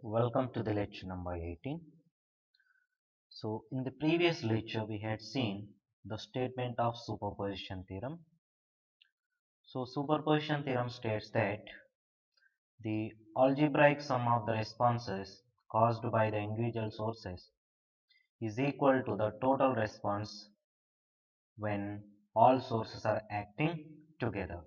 Welcome to the lecture number 18. So in the previous lecture we had seen the statement of superposition theorem. So superposition theorem states that the algebraic sum of the responses caused by the individual sources is equal to the total response when all sources are acting together.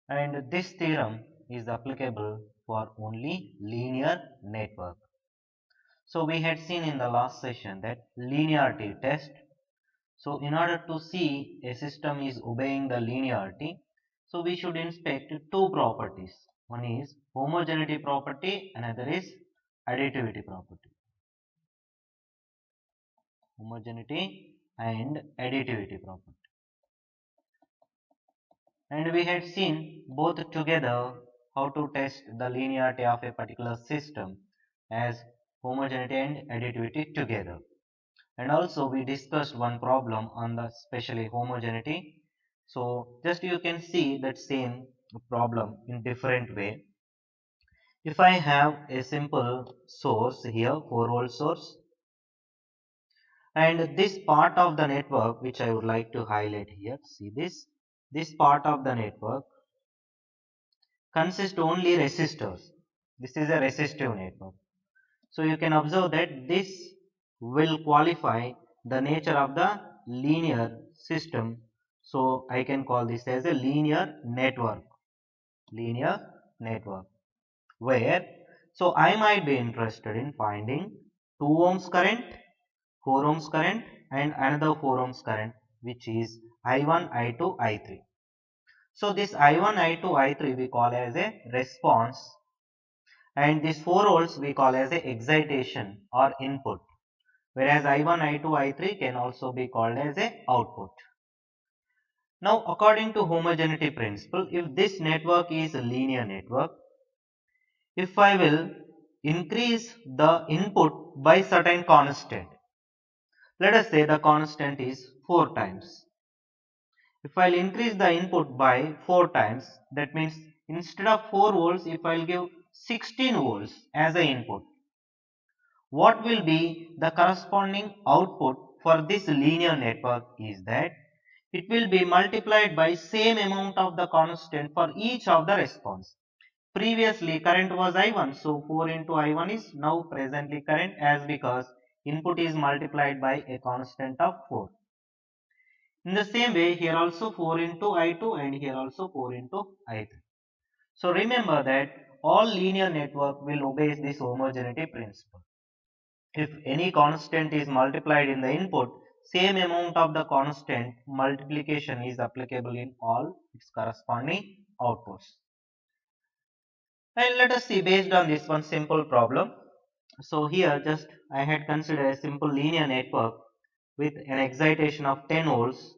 And this theorem is applicable for only linear network. So we had seen in the last session that linearity test. So in order to see a system is obeying the linearity, so we should inspect two properties. One is homogeneity property, another is additivity property. Homogeneity and additivity property. And we had seen both together how to test the linearity of a particular system as homogeneity and additivity together. And also we discussed one problem on the especially homogeneity. So just you can see that same problem in different way. If I have a simple source here, 4-volt source, and this part of the network which I would like to highlight here, see this part of the network consists only resistors. This is a resistive network. So you can observe that this will qualify the nature of the linear system. So I can call this as a linear network. Linear network. Where so I might be interested in finding 2 ohms current, 4 ohms current and another 4 ohms current which is I1, I2, I3. So this I1, I2, I3 we call as a response and this 4 volts we call as a excitation or input. Whereas I1, I2, I3 can also be called as a output. Now according to homogeneity principle, if this network is a linear network, if I will increase the input by certain constant, let us say the constant is 4 times. If I will increase the input by 4 times, that means instead of 4 volts, if I will give 16 volts as an input, what will be the corresponding output for this linear network is that it will be multiplied by same amount of the constant for each of the response. Previously current was I1, so 4 into I1 is now presently current as because input is multiplied by a constant of 4. In the same way here also 4 into I2 and here also 4 into I3. So remember that all linear network will obey this homogeneity principle. If any constant is multiplied in the input, same amount of the constant multiplication is applicable in all its corresponding outputs. And let us see based on this one simple problem. So here just I had considered a simple linear network with an excitation of 10 volts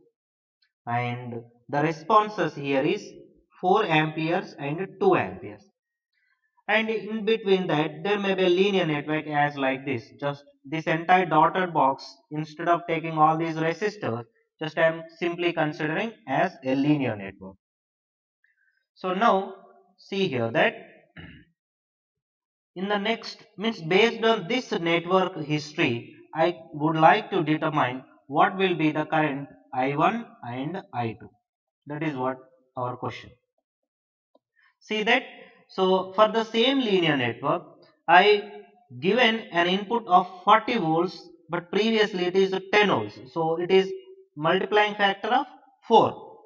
and the responses here is 4 amperes and 2 amperes. And in between that there may be a linear network as like this, just this entire dotted box instead of taking all these resistors, just I am simply considering as a linear network. So now see here that in the next means based on this network history I would like to determine what will be the current I1 and I2. That is what our question. See that so for the same linear network I given an input of 40 volts but previously it is 10 volts, so it is multiplying factor of 4.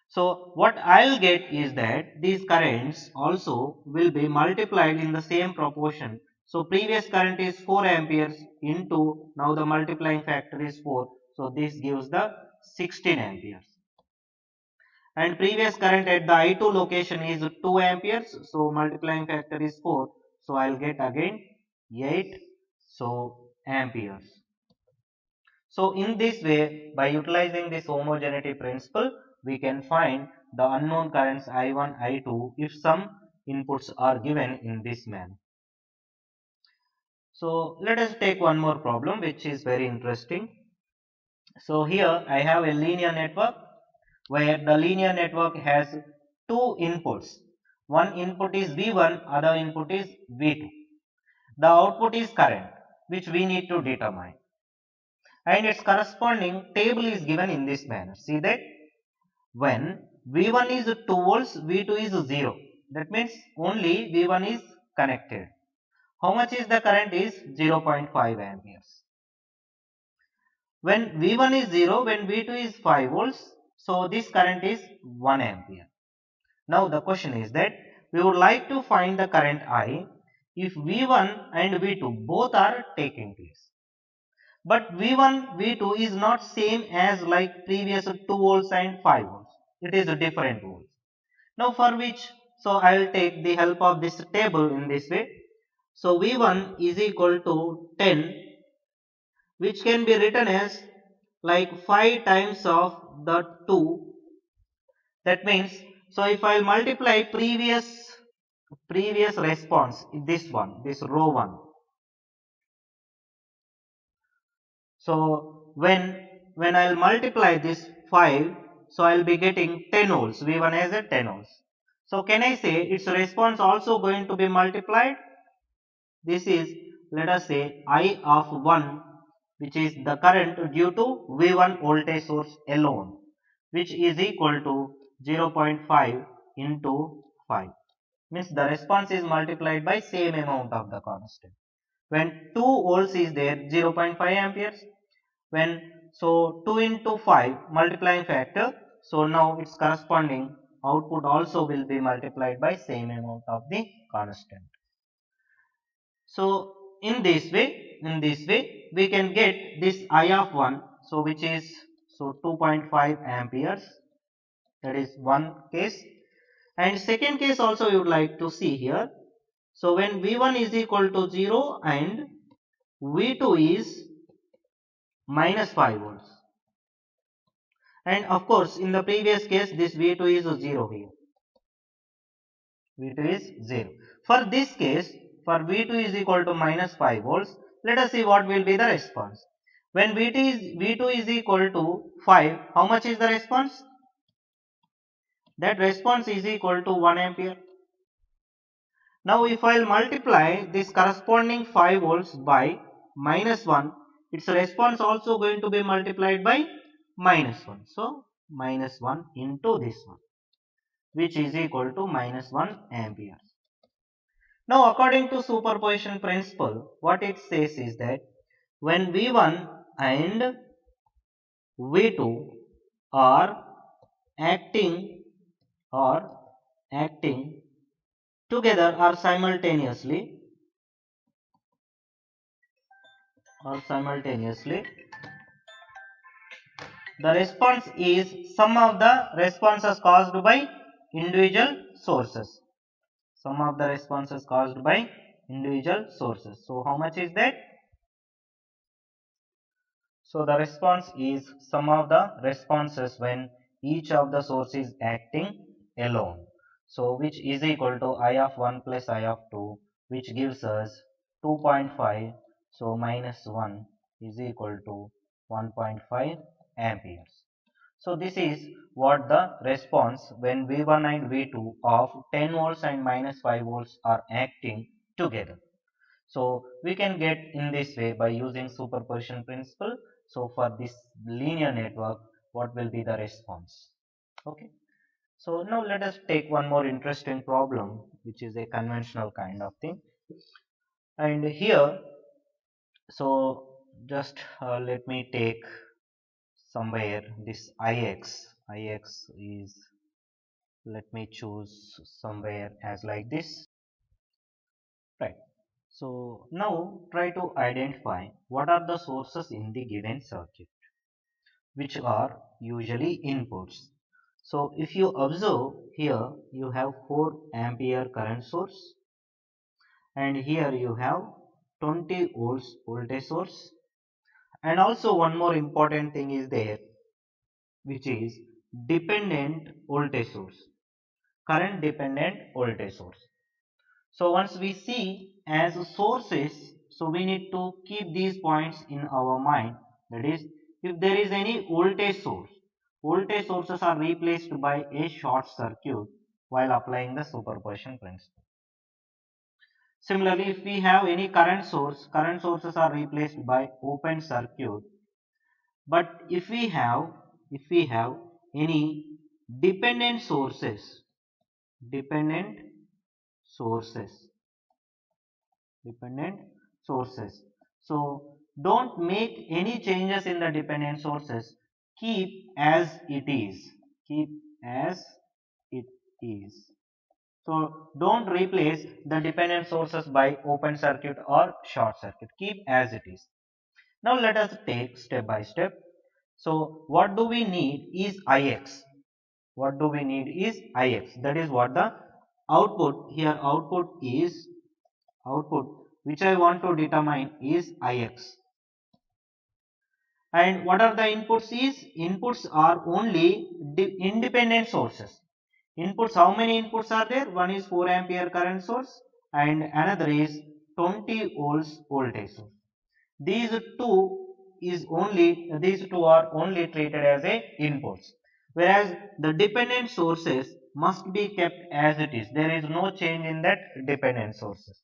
So what I'll get is that these currents also will be multiplied in the same proportion. So previous current is 4 amperes into now the multiplying factor is 4, so this gives the 16 amperes. And previous current at the I2 location is 2 amperes, so multiplying factor is 4, so I'll get again 8 amperes. So in this way, by utilizing this homogeneity principle, we can find the unknown currents I1, I2 if some inputs are given in this manner. So let us take one more problem which is very interesting. So here I have a linear network where the linear network has two inputs. one input is V1, other input is V2. The output is current, which we need to determine, and its corresponding table is given in this manner. See that when V1 is 2 volts, V2 is 0. That means only V1 is connected. How much is the current is 0.5 amperes. When V1 is 0, when V2 is 5 volts, so this current is 1 ampere. Now the question is that we would like to find the current I if V1 and V2 both are taking place. But V1, V2 is not same as like previous 2 volts and 5 volts. It is a different volts. Now for which, so I will take the help of this table in this way. So V1 is equal to 10, which can be written as like 5 times of the 2. That means, so if I multiply previous response, this one, this row 1. So when I'll multiply this 5, so I'll be getting 10 volts. V1 as a 10 volts. So can I say its response also going to be multiplied? This is, let us say, I of 1, which is the current due to V1 voltage source alone, which is equal to 0.5 into 5. Means the response is multiplied by same amount of the constant. When 2 volts is there, 0.5 amperes. When, so 2 into 5 multiplying factor, so now its corresponding output also will be multiplied by same amount of the constant. So in this way we can get this I of 1, so which is, so 2.5 amperes. That is one case. And second case also you would like to see here. So when V1 is equal to 0 and V2 is minus 5 volts. And of course in the previous case this V2 is 0 here. V2 is 0. For this case, for V2 is equal to minus 5 volts, let us see what will be the response. When V2 is equal to 5, how much is the response? That response is equal to 1 ampere. Now if I will multiply this corresponding 5 volts by minus 1, its response also going to be multiplied by minus 1. So minus 1 into this one, which is equal to minus 1 ampere. Now according to superposition principle, what it says is that when V1 and V2 are acting or acting together or simultaneously, the response is sum of the responses caused by individual sources. Sum of the responses caused by individual sources. So how much is that? So the response is sum of the responses when each of the source is acting alone. So which is equal to I of 1 plus I of 2, which gives us 2.5. So minus 1 is equal to 1.5 amperes. So this is what the response when V1 and V2 of 10 volts and minus 5 volts are acting together. So we can get in this way by using superposition principle. So for this linear network, what will be the response? Okay. So now let us take one more interesting problem, which is a conventional kind of thing. And here, so just let me take somewhere this ix is, let me choose somewhere as like this, right? So now try to identify what are the sources in the given circuit, which are usually inputs. So if you observe here, you have 4 ampere current source, and here you have 20 volts voltage source, and also one more important thing is there, which is dependent voltage source, current dependent voltage source. So once we see as sources, so we need to keep these points in our mind. That is, if there is any voltage source, voltage sources are replaced by a short circuit. while applying the superposition principle. Similarly, if we have any current sources are replaced by open circuit. But if we have any dependent sources, dependent sources, dependent sources. So don't make any changes in the dependent sources. Keep as it is. Keep as it is. So don't replace the dependent sources by open circuit or short circuit. Keep as it is. Now let us take step by step. So what do we need is Ix. What do we need is Ix. That is what the output here. Output which I want to determine is Ix. And what are the inputs is? Inputs are only independent sources. Inputs, how many inputs are there? One is 4 ampere current source and another is 20 volts voltage source. These two are only treated as a inputs, whereas the dependent sources must be kept as it is. There is no change in that dependent sources.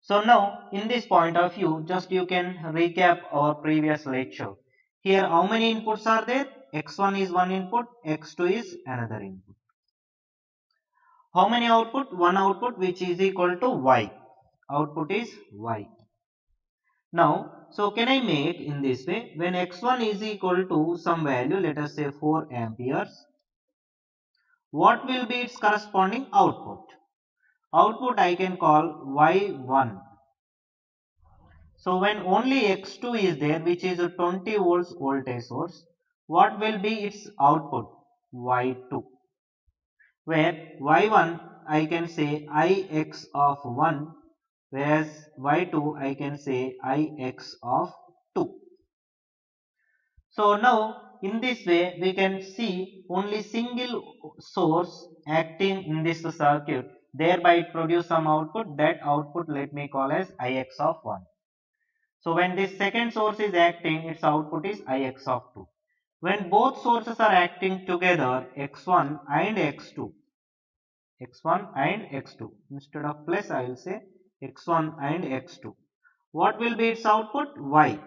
So now in this point of view, just you can recap our previous lecture. Here how many inputs are there? X1 is one input, X2 is another input. How many output? One output which is equal to Y. Output is Y. Now, so can I make in this way, when X1 is equal to some value, let us say 4 amperes, what will be its corresponding output? Output I can call Y1. So when only X2 is there, which is a 20 volts voltage source, what will be its output? Y2. Where Y1 I can say Ix of 1, whereas Y2 I can say Ix of 2. So now in this way we can see only single source acting in this circuit, thereby it produce some output. That output let me call as Ix of 1. So when this second source is acting, its output is Ix of 2. When both sources are acting together, X1 and X2, X1 and X2, instead of plus I will say X1 and X2. What will be its output? Y.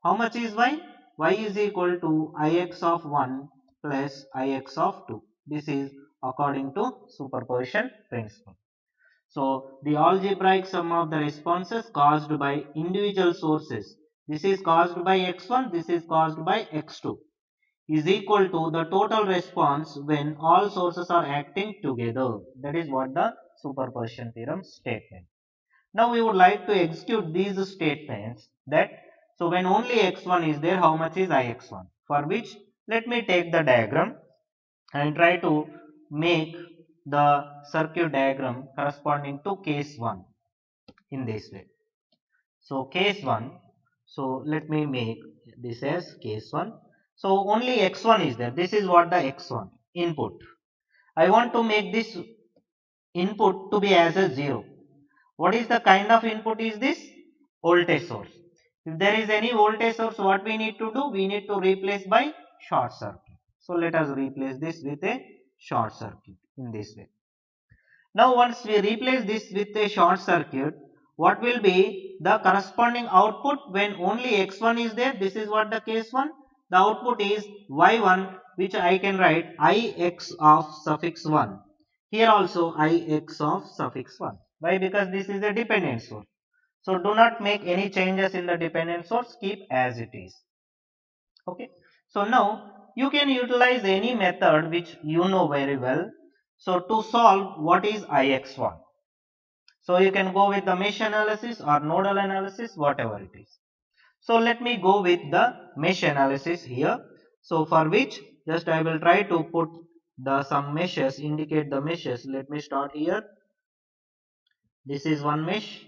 How much is Y? Y is equal to Ix of 1 plus Ix of 2. This is according to superposition principle. So the algebraic sum of the responses caused by individual sources, this is caused by X1, this is caused by X2, is equal to the total response when all sources are acting together. That is what the superposition theorem statement. Now we would like to execute these statements that, so when only X1 is there, how much is Ix1? For which let me take the diagram and try to make the circuit diagram corresponding to case 1 in this way. So case 1, so let me make this as case 1. So only X1 is there. This is what the X1 input. I want to make this input to be as a 0. What is the kind of input is this? Voltage source. If there is any voltage source, what we need to do? We need to replace by short circuit. So let us replace this with a short circuit in this way. Now once we replace this with a short circuit, what will be the corresponding output when only X1 is there? This is what the case 1. The output is Y1, which I can write Ix of suffix 1. Here also Ix of suffix 1. Why? Because this is a dependent source. So do not make any changes in the dependent source, keep as it is. Okay. So now you can utilize any method which you know very well. So to solve what is Ix1. So you can go with the mesh analysis or nodal analysis, whatever it is. So let me go with the mesh analysis here. So for which just I will try to put the some meshes, indicate the meshes. Let me start here. This is one mesh.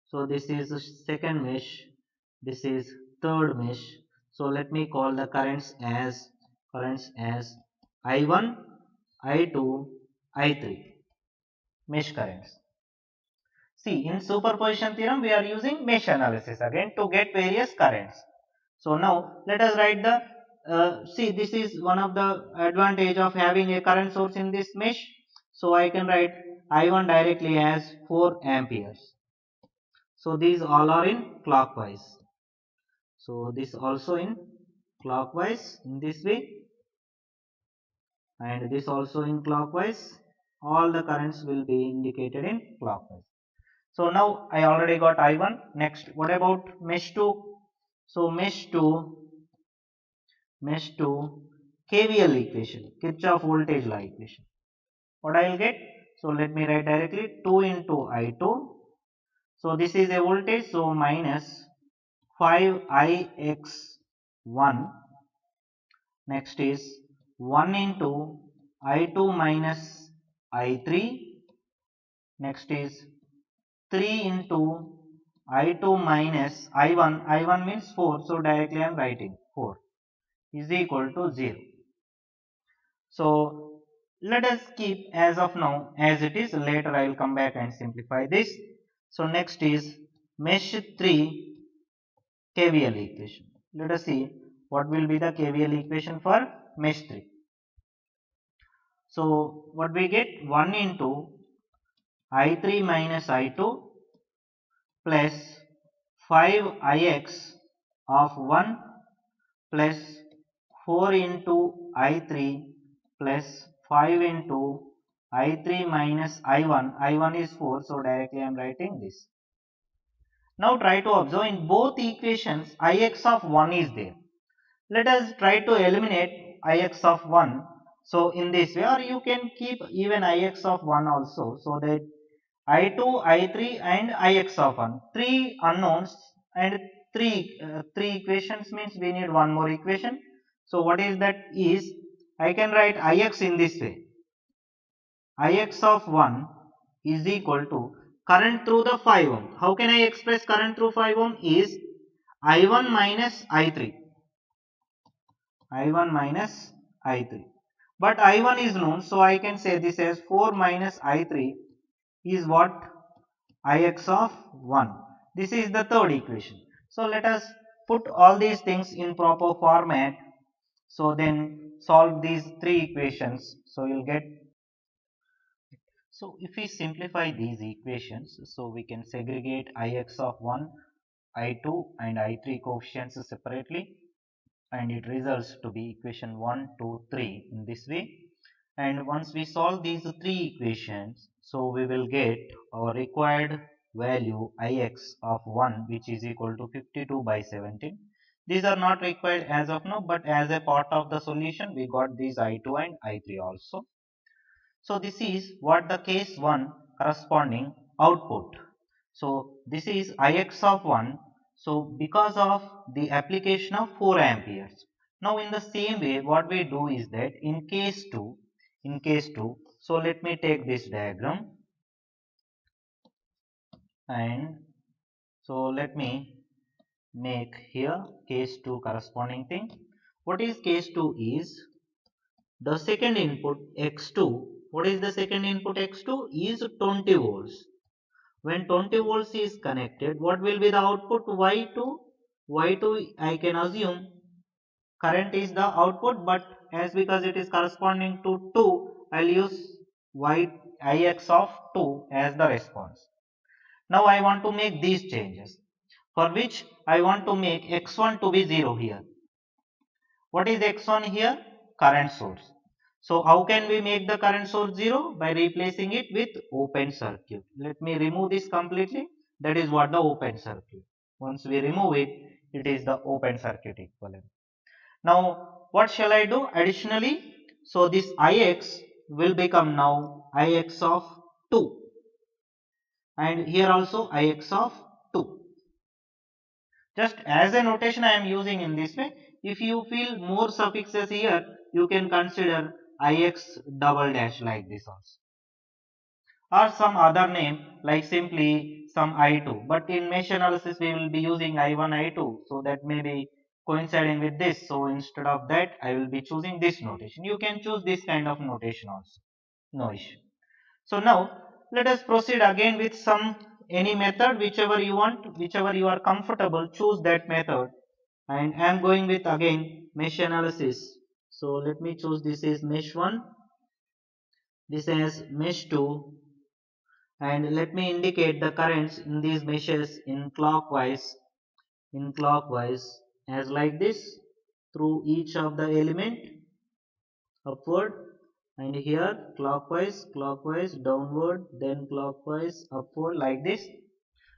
So this is the second mesh. This is third mesh. So let me call the currents as I1, I2, I3 mesh currents. See, in superposition theorem we are using mesh analysis again to get various currents. So now let us write the see, this is one of the advantage of having a current source in this mesh. So I can write I1 directly as 4 amperes. So these all are in clockwise. So this also in clockwise in this way, and this also in clockwise. All the currents will be indicated in clockwise. So now I already got I1. Next, what about mesh 2? So mesh 2 KVL equation, Kirchhoff voltage law equation. What I will get? So let me write directly 2 into I2. So this is a voltage, so minus 5ix1. Next is 1 into I2 minus I3. Next is 3 into I2 minus I1. I1 means 4, so directly I am writing 4 is equal to 0. So let us keep as of now as it is. Later I will come back and simplify this. So next is mesh 3 KVL equation. Let us see what will be the KVL equation for mesh 3. So what we get? 1 into I3 minus I2 plus 5ix of 1 plus 4 into I3 plus 5 into I3 minus I1. I1 is 4, so directly I am writing this. Now try to observe in both equations Ix of 1 is there. Let us try to eliminate Ix of 1. So in this way, or you can keep even Ix of 1 also, so that I2, I3 and Ix of 1. 3 unknowns and 3 equations means we need one more equation. So what is that is, I can write Ix in this way. Ix of 1 is equal to current through the 5 ohm. How can I express current through 5 ohm? Is I1 minus I3. I1 minus I3. But I1 is known, so I can say this as 4 minus I3 is what? Ix of 1. This is the third equation. So let us put all these things in proper format. So then solve these 3 equations. So you'll get. So if we simplify these equations, so we can segregate Ix of 1, I2 and I3 coefficients separately, and it results to be equation 1, 2, 3 in this way. And once we solve these 3 equations, so we will get our required value Ix of 1, which is equal to 52 by 17. These are not required as of now, but as a part of the solution we got these I2 and I3 also. So this is what the case 1 corresponding output. So this is Ix of 1. So because of the application of 4 amperes. Now in the same way what we do is that in case 2, so let me take this diagram, and so let me make here case 2 corresponding thing. What is case 2 is the second input x2. What is the second input x2? Is 20 volts. When 20 volts is connected, what will be the output? Y2. Y2 I can assume current is the output, but as because it is corresponding to 2, I'll use Ix of 2 as the response. Now I want to make these changes, for which I want to make x1 to be 0 here. What is x1 here? Current source. So how can we make the current source 0? By replacing it with open circuit. Let me remove this completely. That is what the open circuit. Once we remove it, it is the open circuit equivalent. Now what shall I do additionally? So this Ix will become now Ix of 2, and here also Ix of 2. Just as a notation I am using in this way. If you feel more suffixes here, you can consider Ix double dash like this also, or some other name like simply some I2. But in mesh analysis we will be using I1, I2, so that may be coinciding with this. So instead of that I will be choosing this notation. You can choose this kind of notation also, no issue. So now let us proceed again with some any method, whichever you want, whichever you are comfortable, choose that method. And I am going with again mesh analysis. So let me choose this is mesh 1. this as mesh 2, and let me indicate the currents in these meshes in clockwise as like this through each of the element upward, and here clockwise downward, then clockwise upward like this.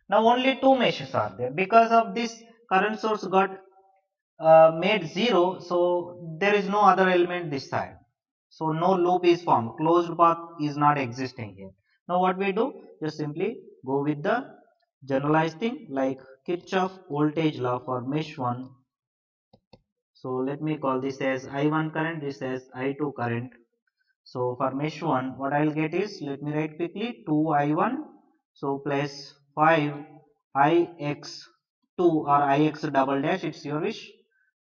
Now only two meshes are there. Because of this current source got made 0, so there is no other element this side, so no loop is formed, closed path is not existing here. Now what we do, just simply go with the generalized thing like Kirchhoff voltage law for mesh 1. So let me call this as I1 current, this as I2 current. So for mesh 1, what I will get is, let me write quickly, 2I1, so plus 5Ix2 or Ix double dash, it's your wish.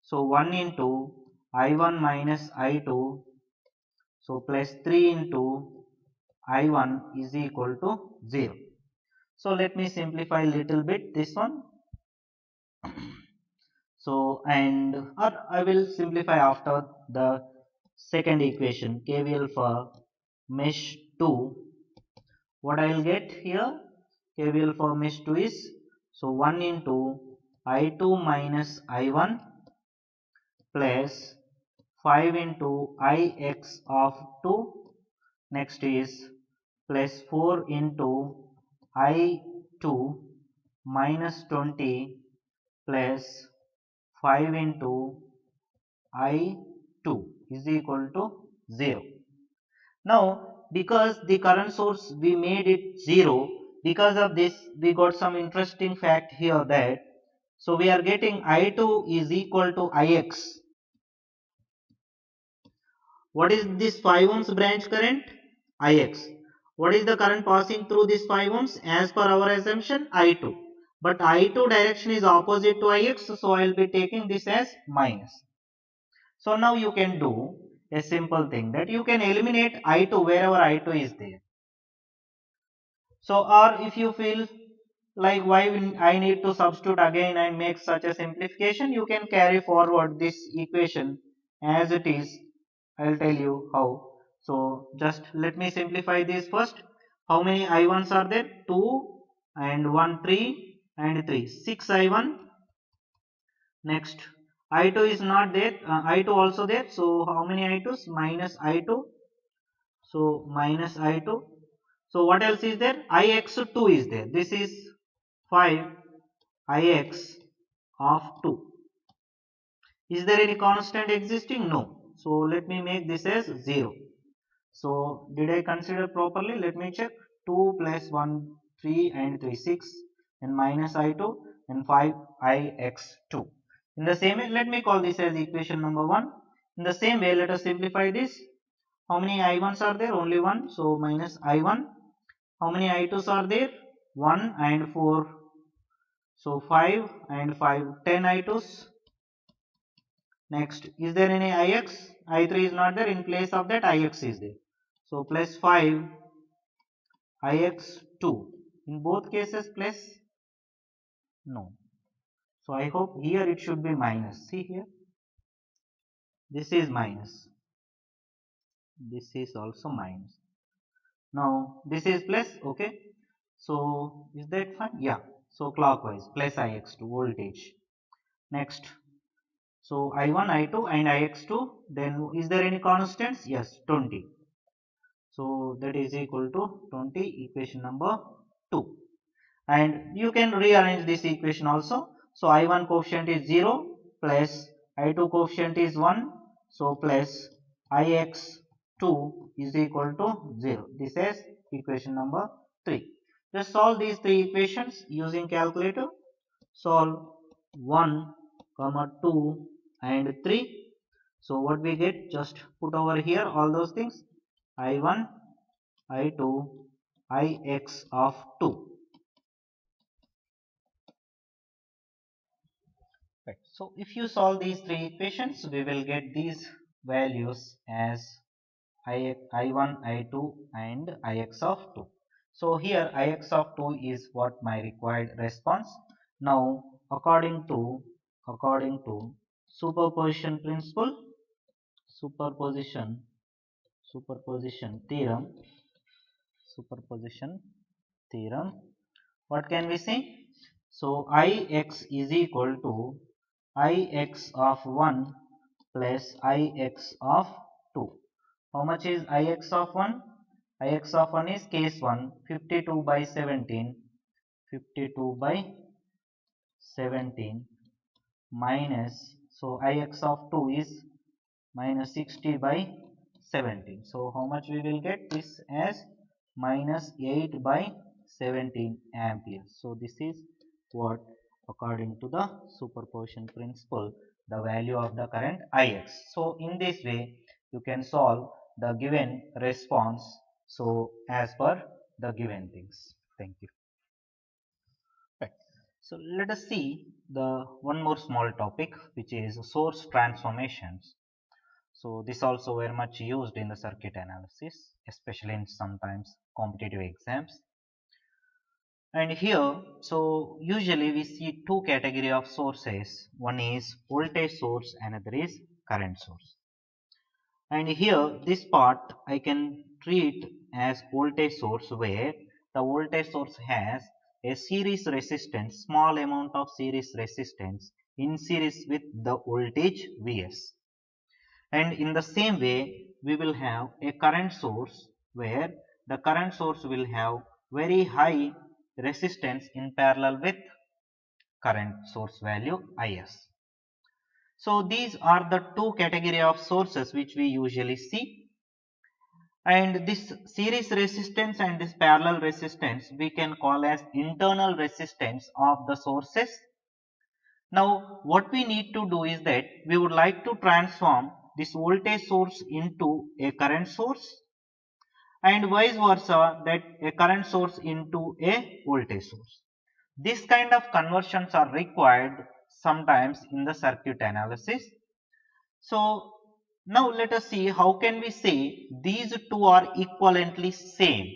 So 1 into I1 minus I2, so plus 3 into I1 is equal to 0. So let me simplify a little bit this one. So and or I will simplify after the second equation, KVL for mesh 2. What I will get here, KVL for mesh 2 is, so 1 into I2 minus I1 plus 5 into Ix of 2, next is plus 4 into I2 minus 20 plus 5 into I2 is equal to 0. Now because the current source we made it 0, because of this we got some interesting fact here that, so we are getting I2 is equal to Ix. What is this 5 ohms branch current? Ix. What is the current passing through this 5 ohms? As per our assumption, I2. But I2 direction is opposite to Ix, so I will be taking this as minus. So now you can do a simple thing, that you can eliminate I2 wherever I2 is there. So or if you feel like why I need to substitute again and make such a simplification, you can carry forward this equation as it is. I will tell you how. So just let me simplify this first. How many I1s are there? 2 and 1 3 and 3. 6 I1. Next I2 is not there. I2 also there. So how many I2s? Minus I2. So minus I2. So what else is there? Ix2 is there. This is 5 Ix of 2. Is there any constant existing? No. So let me make this as 0. So did I consider properly? Let me check. 2 plus 1 3 and 3 6 and minus I2 and 5 Ix2. In the same way, let me call this as equation number 1. In the same way, let us simplify this. How many I1s are there? Only 1. So minus I1. How many I2s are there? 1 and 4. So 5 and 5, 10 I2s. Next, is there any Ix? I3 is not there. In place of that, Ix is there. So plus 5 Ix2. In both cases, plus? No. So I hope here it should be minus. See here. This is minus. This is also minus. Now this is plus. Okay. So is that fine? Yeah. So clockwise, plus Ix2 voltage. Next. So I1, I2 and Ix2. Then is there any constants? Yes, 20. So that is equal to 20, equation number 2. And you can rearrange this equation also. So I1 coefficient is 0 plus I2 coefficient is 1. So plus Ix2 is equal to 0. This is equation number 3. Just solve these three equations using calculator. Solve 1, 2 and 3. So what we get, just put over here all those things. I1, I2, Ix of 2. Right. So if you solve these three equations, we will get these values as I1, I2 and Ix of 2. So here Ix of 2 is what my required response. Now according to superposition principle, superposition superposition theorem, superposition theorem, what can we say? So Ix is equal to Ix of 1 plus Ix of 2. How much is Ix of 1? Ix of 1 is case 1, 52 by 17, 52 by 17 minus, so Ix of 2 is minus 60 by 17. So how much we will get this as minus 8 by 17 amperes. So this is what, according to the superposition principle, the value of the current Ix. So in this way you can solve the given response, so as per the given things. Thank you. Right. So let us see the one more small topic, which is source transformations. So this also very much used in the circuit analysis, especially in sometimes competitive exams. And here, so usually we see two category of sources. One is voltage source, another is current source. And here this part I can treat as voltage source, where the voltage source has a series resistance, small amount of series resistance in series with the voltage Vs. And in the same way we will have a current source, where the current source will have very high resistance in parallel with current source value Is. So these are the two category of sources which we usually see, and this series resistance and this parallel resistance we can call as internal resistance of the sources. Now what we need to do is that we would like to transform this voltage source into a current source, and vice versa, that a current source into a voltage source. This kind of conversions are required sometimes in the circuit analysis. So now let us see how can we say these two are equivalently same.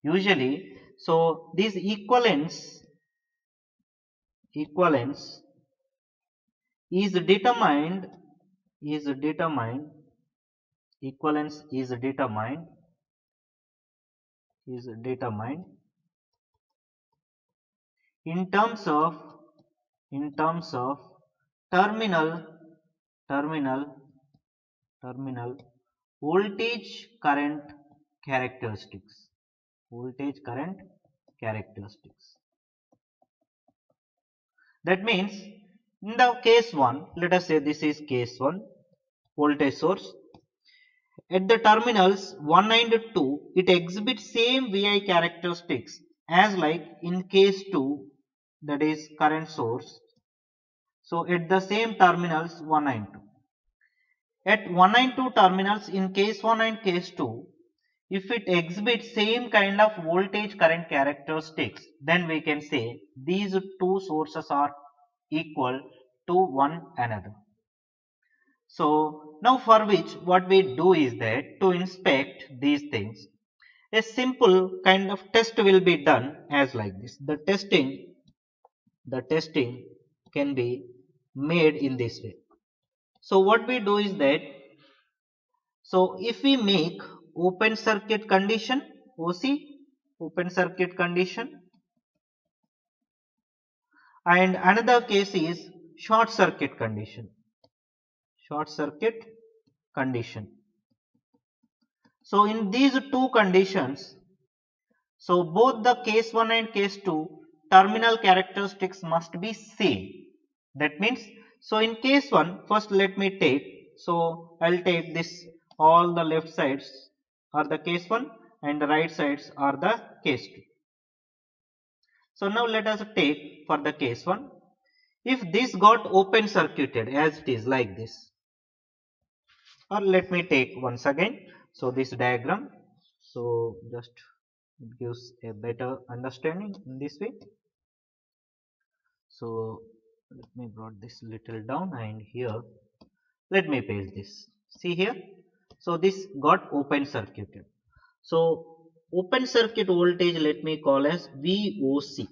Usually, so this equivalence is determined equivalence is determined in terms of terminal terminal terminal voltage current characteristics. That means in the case 1, let us say this is case 1, voltage source. At the terminals 1 and 2, it exhibits same VI characteristics as like in case 2, that is current source. So at the same terminals 1 and 2. At 1 and 2 terminals in case 1 and case 2, if it exhibits same kind of voltage current characteristics, then we can say these two sources are equal to one another. So now for which what we do is that to inspect these things, a simple kind of test will be done as like this. The testing can be made in this way. So what we do is that, so if we make open circuit condition, OC, open circuit condition, and another case is short circuit condition. So in these two conditions, so both the case 1 and case 2 terminal characteristics must be same. That means, so in case 1, first let me take, so I'll take this, all the left sides are the case 1 and the right sides are the case 2. So now let us take for the case 1. If this got open circuited as it is like this, or let me take once again, so this diagram, so just it gives a better understanding in this way. So let me brought this little down, and here let me paste this. See here, so this got open circuited. So open circuit voltage let me call as VOC.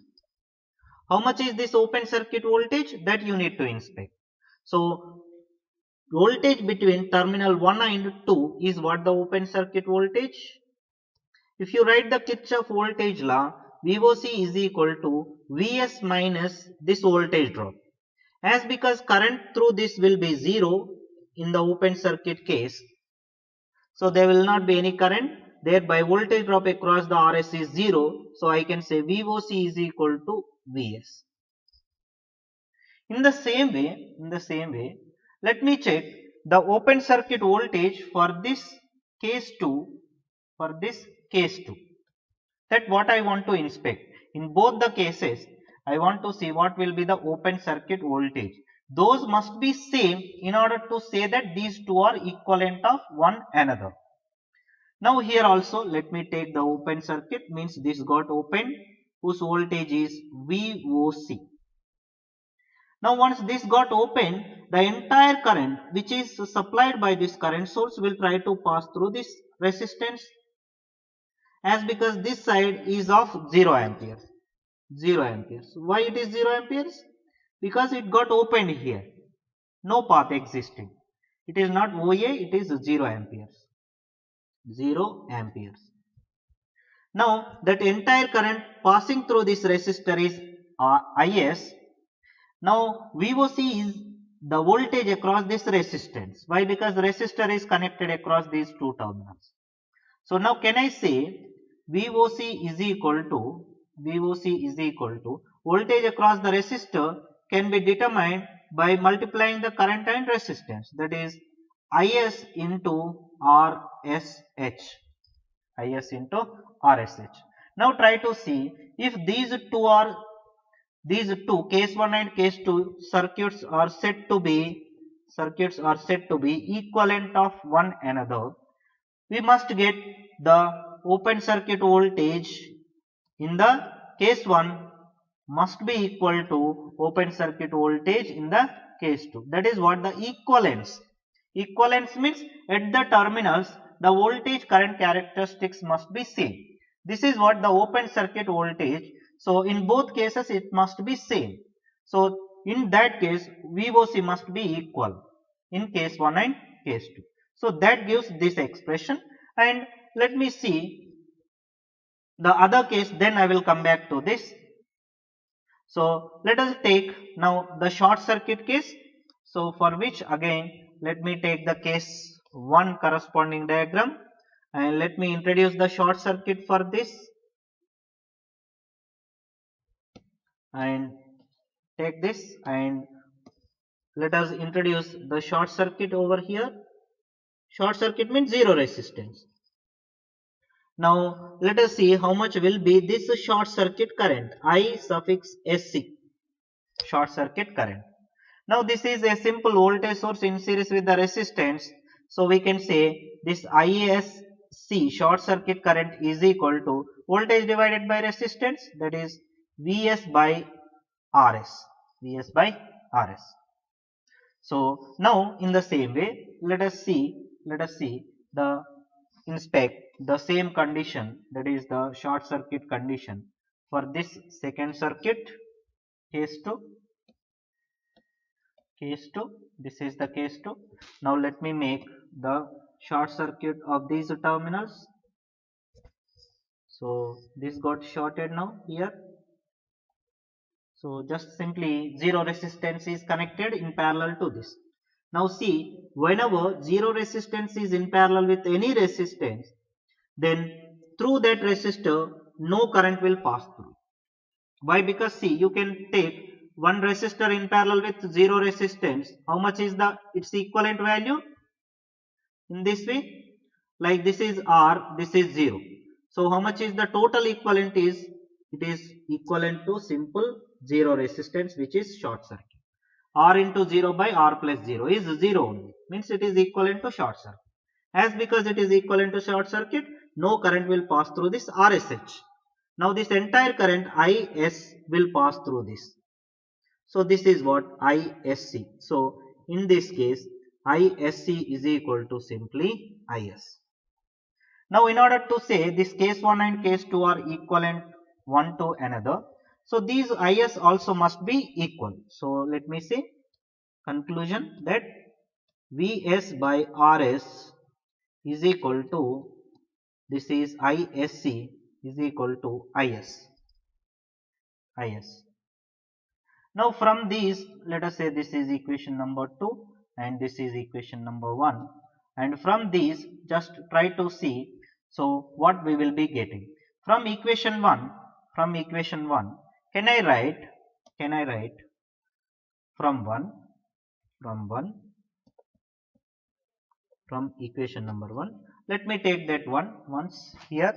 How much is this open circuit voltage? That you need to inspect. So voltage between terminal 1 and 2 is what the open circuit voltage. If you write the Kirchhoff voltage law, VOC is equal to Vs minus this voltage drop. As because current through this will be 0 in the open circuit case, so there will not be any current, thereby voltage drop across the RS is 0, so I can say VOC is equal to Vs. In the same way, let me check the open circuit voltage for this case 2, that what I want to inspect. In both the cases, I want to see what will be the open circuit voltage. Those must be same in order to say that these two are equivalent of one another. Now here also let me take the open circuit, means this got opened, whose voltage is VOC. Now once this got opened, the entire current which is supplied by this current source will try to pass through this resistance, as because this side is of 0 amperes. 0 amperes. Why it is 0 amperes? Because it got opened here. No path existing. It is not OA, it is 0 amperes. 0 amperes. Now that entire current passing through this resistor is IS. Now VOC is the voltage across this resistance. Why? Because the resistor is connected across these two terminals. So now can I say VOC is equal to voltage across the resistor can be determined by multiplying the current and resistance, that is IS into RSH. IS into RSH. Now try to see if these two case 1 and case 2 circuits are said to be equivalent of one another. We must get the open circuit voltage in the case 1 must be equal to open circuit voltage in the case 2. That is what the equivalence. Equivalence means at the terminals the voltage current characteristics must be same. This is what the open circuit voltage. So in both cases it must be same. So in that case VOC must be equal in case 1 and case 2. So that gives this expression, and let me see the other case, then I will come back to this. So let us take now the short circuit case. So for which again let me take the case 1 corresponding diagram, and let me introduce the short circuit for this, and take this, and let us introduce the short circuit over here. Short circuit means zero resistance. Now let us see how much will be this short circuit current, I suffix SC, short circuit current. Now this is a simple voltage source in series with the resistance. So we can say this ISC short circuit current is equal to voltage divided by resistance, that is Vs by Rs. Vs by Rs. So now in the same way, let us inspect the same condition, that is the short circuit condition for this second circuit, case 2. This is the case 2. Now let me make the short circuit of these terminals. So this got shorted now here. So just simply zero resistance is connected in parallel to this. Now see, whenever zero resistance is in parallel with any resistance, then through that resistor no current will pass through. Why? Because see, you can take one resistor in parallel with zero resistance. How much is its equivalent value? In this way, like this is R, this is 0. So how much is the total equivalent is? It is equivalent to simple zero resistance, which is short circuit. R into 0 by R plus 0 is 0 only, means it is equivalent to short circuit. As because it is equivalent to short circuit, no current will pass through this RSH. Now this entire current IS will pass through this. So this is what ISC. So in this case ISC is equal to simply IS. Now in order to say this case 1 and case 2 are equivalent one to another, so these IS also must be equal. So let me say conclusion that Vs by Rs is equal to, this is Isc is equal to Is. Now from these, let us say this is equation number 2 and this is equation number 1, and from these just try to see so what we will be getting. From equation 1, can I write from 1 from equation number 1, let me take that one once here.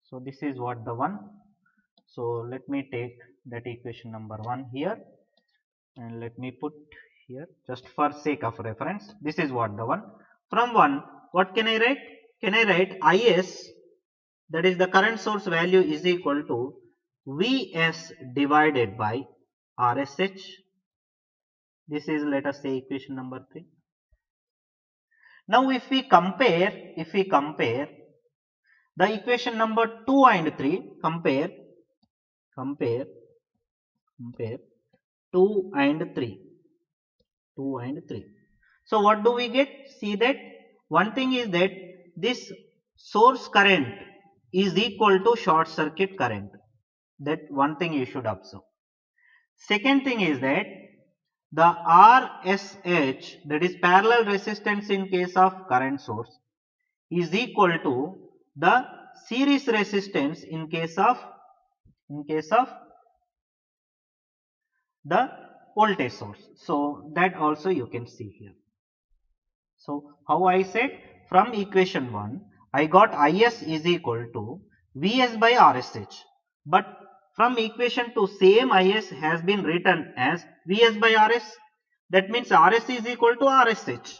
So this is what the one. So let me take that equation number 1 here and let me put here just for sake of reference. This is what the one. From 1, what can I write? Can I write Is, that is the current source value, is equal to Vs divided by Rsh. This is, let us say, equation number 3. Now if we compare the equation number 2 and 3, compare 2 and 3. So what do we get? See that one thing is that this source current is equal to short circuit current. That one thing you should observe. Second thing is that the RSH, that is parallel resistance in case of current source, is equal to the series resistance in case of the voltage source. So that also you can see here. So how I said, from equation 1 I got Is is equal to Vs by Rsh, but from equation 2 same Is has been written as Vs by Rs. That means Rs is equal to Rsh.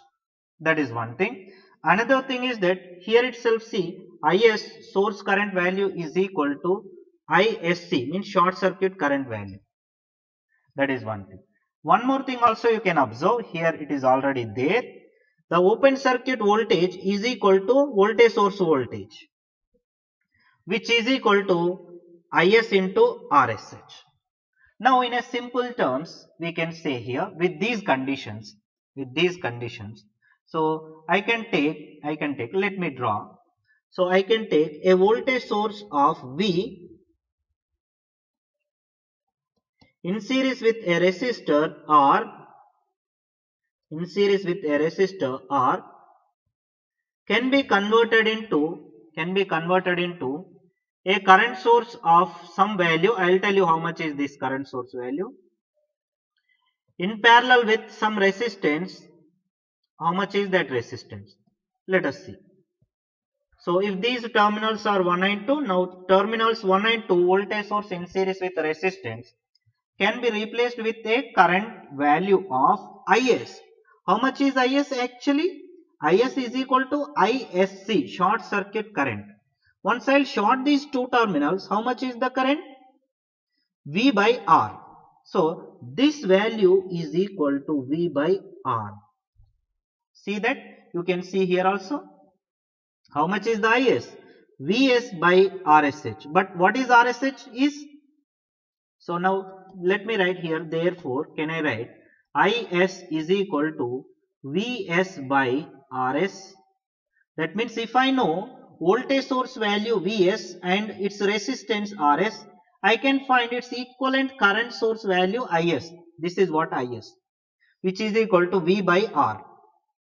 That is one thing. Another thing is that here itself see Is, source current value, is equal to Isc, means short circuit current value. That is one thing. One more thing also you can observe, here it is already there. The open circuit voltage is equal to voltage source voltage, which is equal to Is into Rsh. Now in a simple terms we can say here, with these conditions, so I can take, let me draw. So I can take a voltage source of V in series with a resistor R, can be converted into a current source of some value. I will tell you how much is this current source value. In parallel with some resistance, how much is that resistance? Let us see. So if these terminals are 1 and 2, now terminals 1 and 2 voltage source in series with resistance can be replaced with a current value of Is. How much is Is actually? Is is equal to Isc, short circuit current. Once I will short these two terminals, how much is the current? V by R. So this value is equal to V by R. See that? You can see here also. How much is the Is? Vs by Rsh. But what is Rsh is? So now let me write here, therefore can I write Is is equal to Vs by Rs. That means if I know voltage source value Vs and its resistance Rs, I can find its equivalent current source value Is. This is what Is, which is equal to V by R.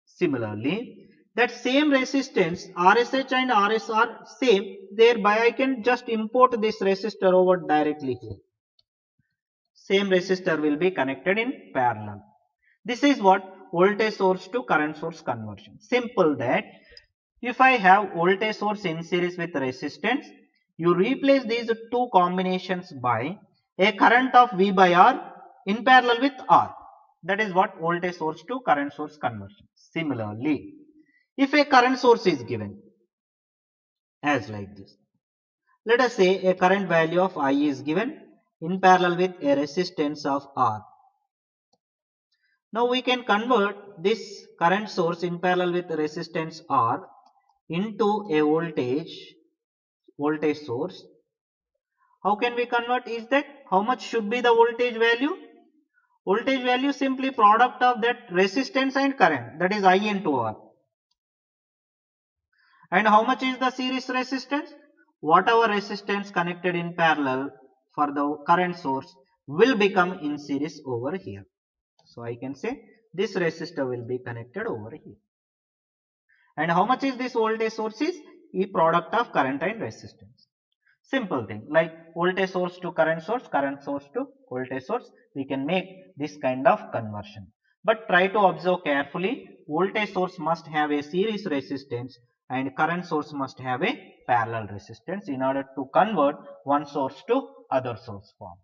Similarly, that same resistance Rsh and Rs are same, thereby I can just import this resistor over directly here. Same resistor will be connected in parallel. This is what voltage source to current source conversion. Simple that if I have voltage source in series with resistance, you replace these two combinations by a current of V by R in parallel with R. That is what voltage source to current source conversion. Similarly, if a current source is given as like this, let us say a current value of I is given in parallel with a resistance of R. Now we can convert this current source in parallel with resistance R into a voltage source. How can we convert is that how much should be the voltage value? Voltage value simply product of that resistance and current, that is I into R. And how much is the series resistance? Whatever resistance connected in parallel for the current source will become in series over here. So I can say this resistor will be connected over here. And how much is this voltage source is? E product of current and resistance. Simple thing, like voltage source to current source to voltage source, we can make this kind of conversion. But try to observe carefully, voltage source must have a series resistance and current source must have a parallel resistance in order to convert one source to other source form.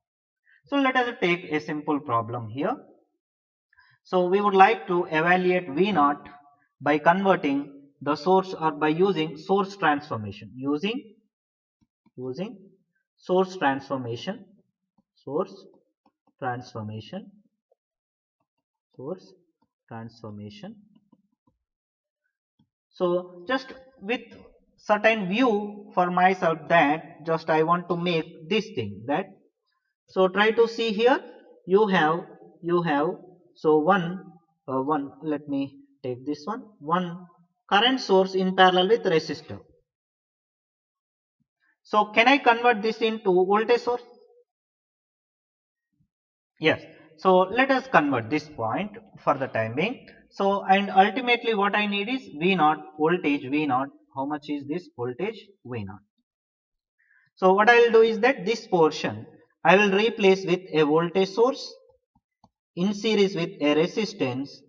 So let us take a simple problem here. So we would like to evaluate V0 by converting the source or by using source transformation, using source transformation, source transformation, source transformation. So just with certain view for myself that just I want to make this thing that. So try to see here, you have so one, let me take this one current source in parallel with resistor. So can I convert this into voltage source? Yes. So let us convert this point for the time being. So and ultimately what I need is V0, voltage V0. How much is this voltage V0? So what I will do is that this portion I will replace with a voltage source in series with a resistance.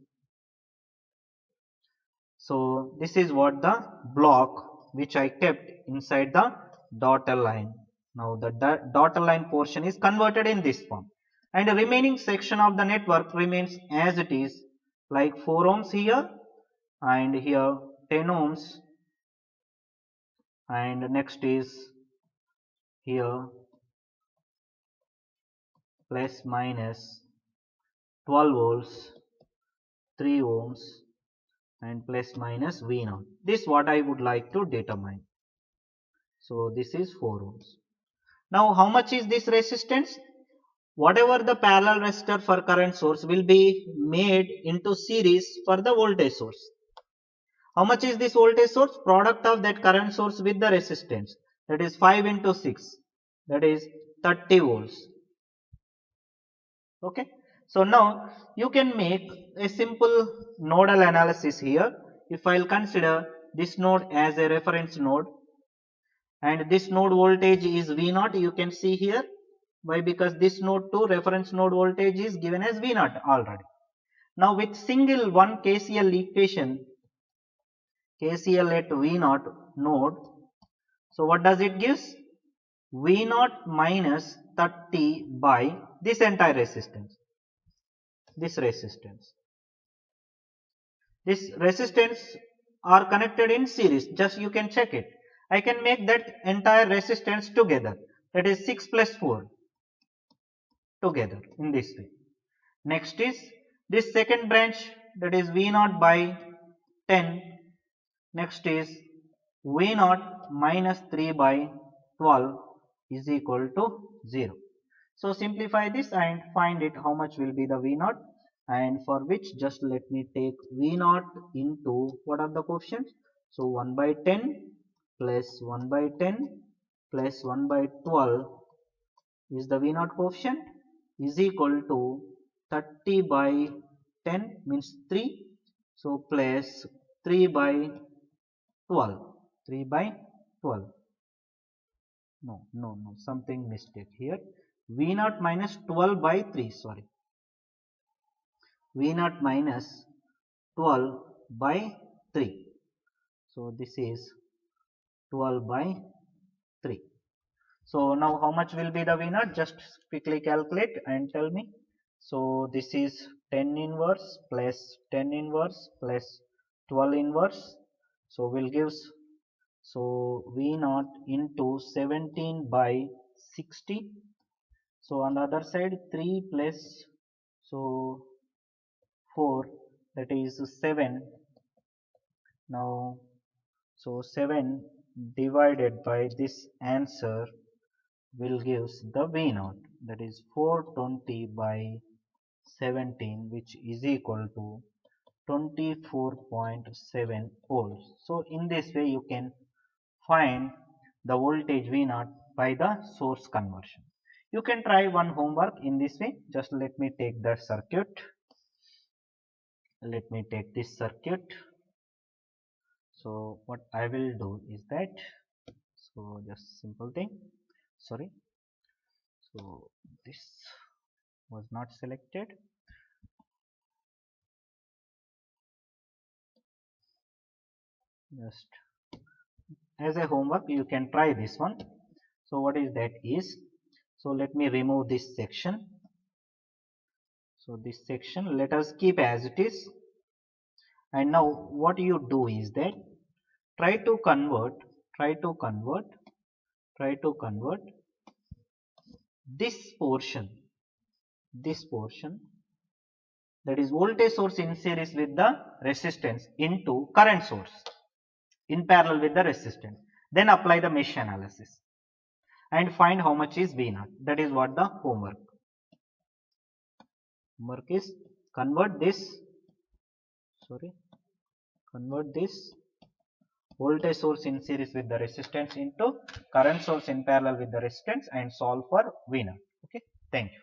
So this is what the block which I kept inside the dotted line. Now the dotted line portion is converted in this form. And the remaining section of the network remains as it is, like 4 ohms here and here 10 ohms, and next is here plus minus 12 volts, 3 ohms and plus minus V0. This what I would like to determine. So this is 4 ohms. Now how much is this resistance? Whatever the parallel resistor for current source will be made into series for the voltage source. How much is this voltage source? Product of that current source with the resistance, that is 5 into 6, that is 30 volts. Okay. So now you can make a simple nodal analysis here. If I will consider this node as a reference node and this node voltage is V0, you can see here. Why? Because this node to reference node voltage is given as V0 already. Now with single one KCL equation, KCL at V0 node, so what does it gives? V0 minus 30 by this entire resistance. This resistance are connected in series. Just you can check it. I can make that entire resistance together. That is 6 plus 4 together in this way. Next is this second branch, that is V0 by 10. Next is V0 minus 3 by 12 is equal to 0. So simplify this and find it how much will be the V0, and for which just let me take V0 into what are the coefficients. So 1 by 10 plus 1 by 10 plus 1 by 12 is the V0 coefficient is equal to 30 by 10 means 3. So plus 3 by 12. 3 by 12. No, something mistake here. V0 minus 12 by 3, sorry. V0 minus 12 by 3. So this is 12 by 3. So now how much will be the V0? Just quickly calculate and tell me. So this is 10 inverse plus 10 inverse plus 12 inverse. So will gives, so V0 into 17 by 60. So on the other side 3 plus, so 4, that is 7. Now so 7 divided by this answer will gives the V0, that is 420 by 17, which is equal to 24.7 volts. So in this way you can find the voltage V0 by the source conversion. You can try one homework in this way. Just let me take that circuit. Let me take this circuit. So what I will do is that, so just simple thing, sorry, so this was not selected. Just as a homework you can try this one. So what is that is, so let me remove this section. So this section let us keep as it is, and now what you do is that try to convert this portion that is voltage source in series with the resistance into current source in parallel with the resistance. Then apply the mesh analysis and find how much is V0. That is what the homework. Homework is convert this voltage source in series with the resistance into current source in parallel with the resistance and solve for V0. Okay, thank you.